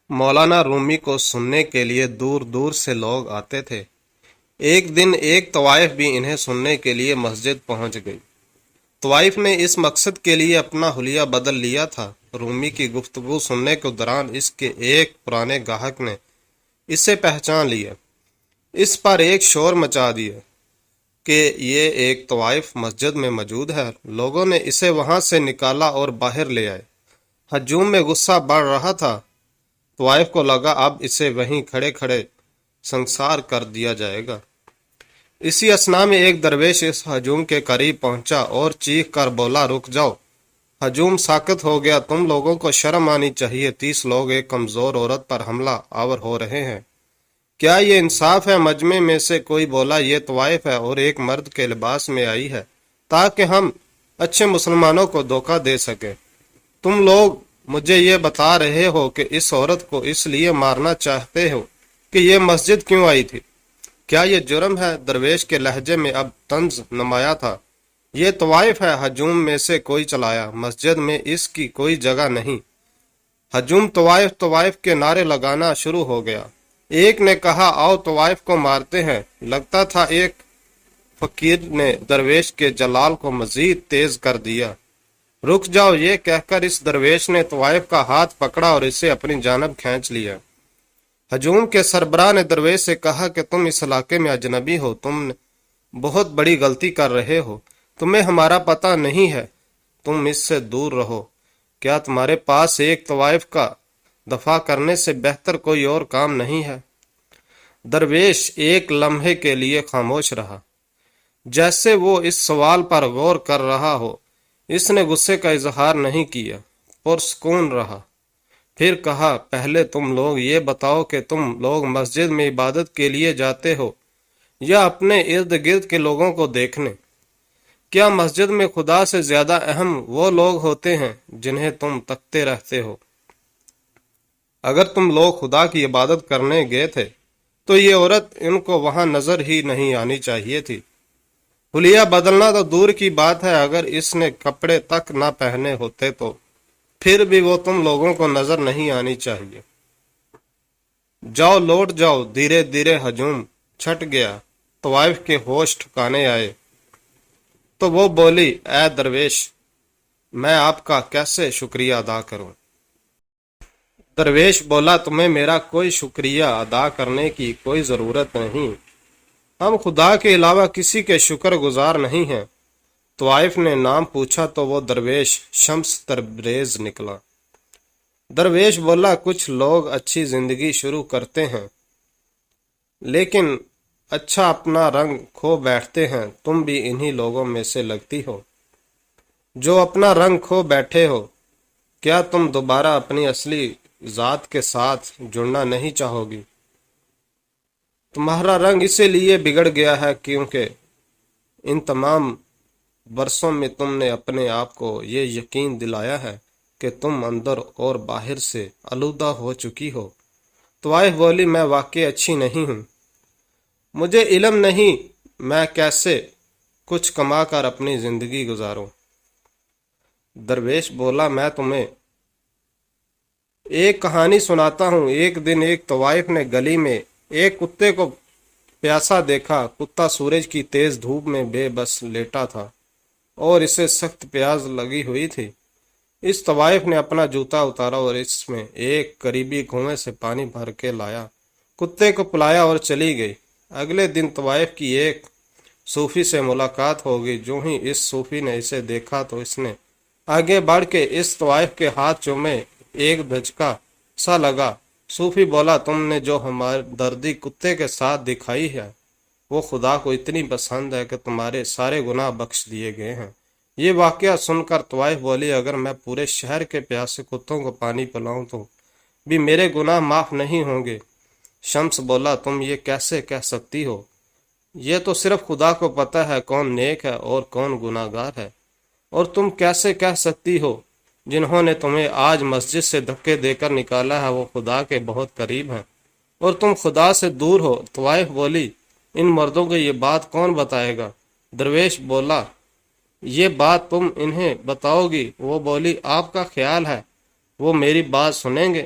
مولانا رومی کو سننے کے لیے دور دور سے لوگ آتے تھے۔ ایک دن ایک طوائف بھی انہیں سننے کے لیے مسجد پہنچ گئی۔ طوائف نے اس مقصد کے لیے اپنا حلیہ بدل لیا تھا۔ رومی کی گفتگو سننے کے دوران اس کے ایک پرانے گاہک نے اسے پہچان لیا۔ اس پر ایک شور مچا دیا کہ یہ ایک طوائف مسجد میں موجود ہے۔ لوگوں نے اسے وہاں سے نکالا اور باہر لے آئے۔ ہجوم میں غصہ بڑھ رہا تھا۔ طوائف کو لگا اب اسے وہیں کھڑے کھڑے سنسار کر دیا جائے گا۔ اسی اثنا میں ایک درویش اس ہجوم کے قریب پہنچا اور چیخ کر بولا، رک جاؤ۔ ہجوم ساکت ہو گیا۔ تم لوگوں کو شرم آنی چاہیے، 30 لوگ ایک کمزور عورت پر حملہ آور ہو رہے ہیں۔ کیا یہ انصاف ہے؟ مجمع میں سے کوئی بولا، یہ طوائف ہے اور ایک مرد کے لباس میں آئی ہے تاکہ ہم اچھے مسلمانوں کو دھوکہ دے سکیں۔ تم لوگ مجھے یہ بتا رہے ہو کہ اس عورت کو اس لیے مارنا چاہتے ہو کہ یہ مسجد کیوں آئی تھی؟ کیا یہ جرم ہے؟ درویش کے لہجے میں اب طنز نمایاں تھا۔ یہ طوائف ہے، ہجوم میں سے کوئی چلایا، مسجد میں اس کی کوئی جگہ نہیں۔ ہجوم طوائف طوائف کے نعرے لگانا شروع ہو گیا۔ ایک نے کہا، آؤ طوائف کو مارتے ہیں۔ لگتا تھا ایک فقیر نے درویش کے جلال کو مزید تیز کر دیا۔ رک جاؤ، یہ کہہ کر اس درویش نے طوائف کا ہاتھ پکڑا اور اسے اپنی جانب کھینچ لیا۔ ہجوم کے سربراہ نے درویش سے کہا کہ تم اس علاقے میں اجنبی ہو، تم بہت بڑی غلطی کر رہے ہو، تمہیں ہمارا پتہ نہیں ہے، تم اس سے دور رہو۔ کیا تمہارے پاس ایک طوائف کا دفاع کرنے سے بہتر کوئی اور کام نہیں ہے؟ درویش ایک لمحے کے لیے خاموش رہا، جیسے وہ اس سوال پر غور کر رہا ہو۔ اس نے غصے کا اظہار نہیں کیا، پرسکون رہا۔ پھر کہا، پہلے تم لوگ یہ بتاؤ کہ تم لوگ مسجد میں عبادت کے لیے جاتے ہو یا اپنے ارد گرد کے لوگوں کو دیکھنے؟ کیا مسجد میں خدا سے زیادہ اہم وہ لوگ ہوتے ہیں جنہیں تم تکتے رہتے ہو؟ اگر تم لوگ خدا کی عبادت کرنے گئے تھے تو یہ عورت ان کو وہاں نظر ہی نہیں آنی چاہیے تھی۔ حلیہ بدلنا تو دور کی بات ہے، اگر اس نے کپڑے تک نہ پہنے ہوتے تو پھر بھی وہ تم لوگوں کو نظر نہیں آنی چاہیے۔ جاؤ، لوٹ جاؤ۔ دھیرے دھیرے ہجوم چھٹ گیا۔ طوائف کے ہوش ٹھکانے آئے تو وہ بولی، اے درویش، میں آپ کا کیسے شکریہ ادا کروں؟ درویش بولا، تمہیں میرا کوئی شکریہ ادا کرنے کی کوئی ضرورت نہیں، ہم خدا کے علاوہ کسی کے شکر گزار نہیں ہیں۔ طوائف نے نام پوچھا تو وہ درویش شمس تبریز نکلا۔ درویش بولا، کچھ لوگ اچھی زندگی شروع کرتے ہیں لیکن اچھا اپنا رنگ کھو بیٹھتے ہیں، تم بھی انہی لوگوں میں سے لگتی ہو جو اپنا رنگ کھو بیٹھے ہو۔ کیا تم دوبارہ اپنی اصلی ذات کے ساتھ جڑنا نہیں چاہو گی؟ تمہارا رنگ اسی لیے بگڑ گیا ہے کیونکہ ان تمام برسوں میں تم نے اپنے آپ کو یہ یقین دلایا ہے کہ تم اندر اور باہر سے آلودہ ہو چکی ہو۔ طوائف بولی، میں واقعی اچھی نہیں ہوں، مجھے علم نہیں میں کیسے کچھ کما کر اپنی زندگی گزاروں۔ درویش بولا، میں تمہیں ایک کہانی سناتا ہوں۔ ایک دن ایک طوائف نے گلی میں ایک کتے کو پیاسا دیکھا۔ کتا سورج کی تیز دھوپ میں بے بس لیٹا تھا اور اسے سخت پیاس لگی ہوئی تھی۔ اس طوائف نے اپنا جوتا اتارا اور اس میں ایک قریبی کنویں سے پانی بھر کے لایا، کتے کو پلایا اور چلی گئی۔ اگلے دن طوائف کی ایک صوفی سے ملاقات ہو گئی۔ جو ہی اس صوفی نے اسے دیکھا تو اس نے آگے بڑھ کے اس طوائف کے ہاتھ چومے، ایک دھچکا سا لگا۔ صوفی بولا، تم نے جو ہمدردی کتے کے ساتھ دکھائی ہے وہ خدا کو اتنی پسند ہے کہ تمہارے سارے گناہ بخش دیے گئے ہیں۔ یہ واقعہ سن کر طوائف بولی، اگر میں پورے شہر کے پیاسے کتوں کو پانی پلاؤں تو بھی میرے گناہ معاف نہیں ہوں گے۔ شمس بولا، تم یہ کیسے کہہ سکتی ہو؟ یہ تو صرف خدا کو پتہ ہے کون نیک ہے اور کون گناہ گار ہے، اور تم کیسے کہہ سکتی ہو جنہوں نے تمہیں آج مسجد سے دھکے دے کر نکالا ہے وہ خدا کے بہت قریب ہیں اور تم خدا سے دور ہو۔ طوائف بولی، ان مردوں کو یہ بات کون بتائے گا؟ درویش بولا، یہ بات تم انہیں بتاؤ گی؟ وہ بولی، آپ کا خیال ہے وہ میری بات سنیں گے؟